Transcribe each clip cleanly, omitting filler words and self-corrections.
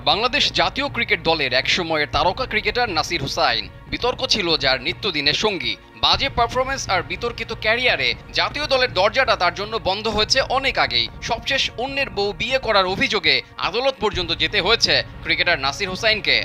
বাংলাদেশ জাতীয় ক্রিকেট দলের একসময়ের তারকা ক্রিকেটার নাসির হুসাইন বিতর্ক ছিল যার নিত্যদিনের সঙ্গী। বাজে পারফরমেন্স আর বিতর্কিত ক্যারিয়ারে জাতীয় দলের দরজাটা তার জন্য বন্ধ হয়েছে অনেক আগেই। সবশেষ অন্যের বউ বিয়ে করার অভিযোগে আদালত পর্যন্ত যেতে হয়েছে ক্রিকেটার নাসির হুসাইনকে।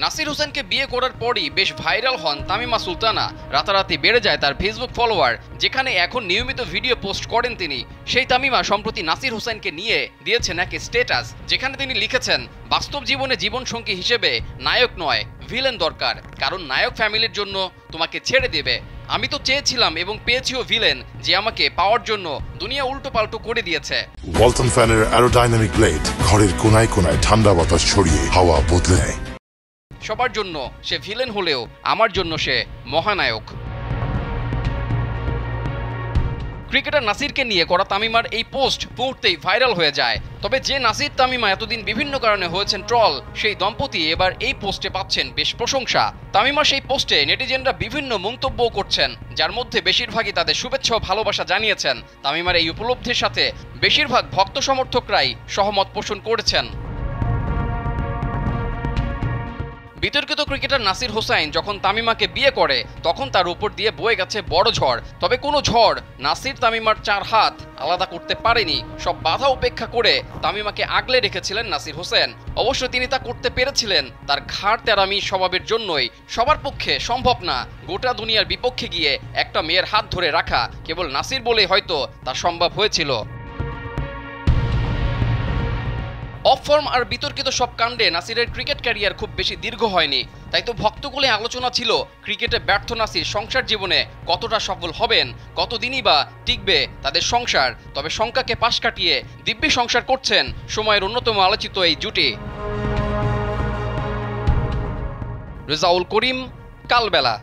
নাসির হুসাইনকে বিয়ে করার পরই বেশ ভাইরাল হন তামিমা সুলতানা। রাতারাতি বেড়ে যায় তার ফেসবুক ফলোয়ার, যেখানে এখন নিয়মিত ভিডিও পোস্ট করেন তিনি। সেই তামিমা সম্প্রতি নাসির হুসাইনকে নিয়ে দিয়েছেন এক স্ট্যাটাস, যেখানে তিনি লিখেছেন, বাস্তব জীবনে জীবনসঙ্গী হিসেবে নায়ক নয় ভিলেন দরকার, কারণ নায়ক ফ্যামিলির জন্য তোমাকে ছেড়ে দেবে। আমি তো চেয়েছিলাম এবং পেয়েছিও ভিলেন, যে আমাকে পাওয়ার জন্য দুনিয়া উল্টো পাল্টো করে দিয়েছে। ওয়ালটন ফ্যানের অ্যারোডাইনামিক ব্লেড ঘরের কোনায় কোনায় ঠান্ডা বাতাস ছড়িয়ে হাওয়া বদলে নেয়। সবার জন্য সে ভিলেন হলেও আমার জন্য সে মহানায়ক। ক্রিকেটার নাসিরকে নিয়ে করা তামিমার এই পোস্ট মুহূর্তেই ভাইরাল হয়ে যায়। তবে যে নাসির তামিমা এতদিন বিভিন্ন কারণে হয়েছেন ট্রল, সেই দম্পতি এবার এই পোস্টে পাচ্ছেন বেশ প্রশংসা। তামিমার সেই পোস্টে নেটিজেনরা বিভিন্ন মন্তব্য করছেন, যার মধ্যে বেশিরভাগই তাদের শুভেচ্ছা ও ভালোবাসা জানিয়েছেন। তামিমার এই উপলব্ধির সাথে বেশিরভাগ ভক্ত সমর্থকরাই সহমত পোষণ করেছেন। বিতর্কিত ক্রিকেটার নাসির হুসাইন যখন তামিমাকে বিয়ে করে, তখন তার উপর দিয়ে বয়ে গেছে বড় ঝড়। তবে কোনো ঝড় নাসির তামিমার চার হাত আলাদা করতে পারেনি। সব বাধা উপেক্ষা করে তামিমাকে আগলে রেখেছিলেন নাসির হোসেন। অবশ্য তিনি তা করতে পেরেছিলেন তার ঘাড় তেরামি স্বভাবের জন্যই। সবার পক্ষে সম্ভব না গোটা দুনিয়ার বিপক্ষে গিয়ে একটা মেয়ের হাত ধরে রাখা, কেবল নাসির বলেই হয়তো তা সম্ভব হয়েছিল। অফ ফর্ম আর বিতর্কিত সব কাণ্ডে নাসিরের ক্রিকেট ক্যারিয়ার খুব বেশি দীর্ঘ হয়নি। তাই তো ভক্তকুলে আলোচনা ছিল, ক্রিকেটে ব্যর্থ নাসির সংসার জীবনে কতটা সফল হবেন, কতদিনই বা টিকবে তাদের সংসার। তবে শঙ্কাকে পাশ কাটিয়ে দিব্যি সংসার করছেন সময়ের অন্যতম আলোচিত এই জুটি। রেজাউল করিম, কালবেলা।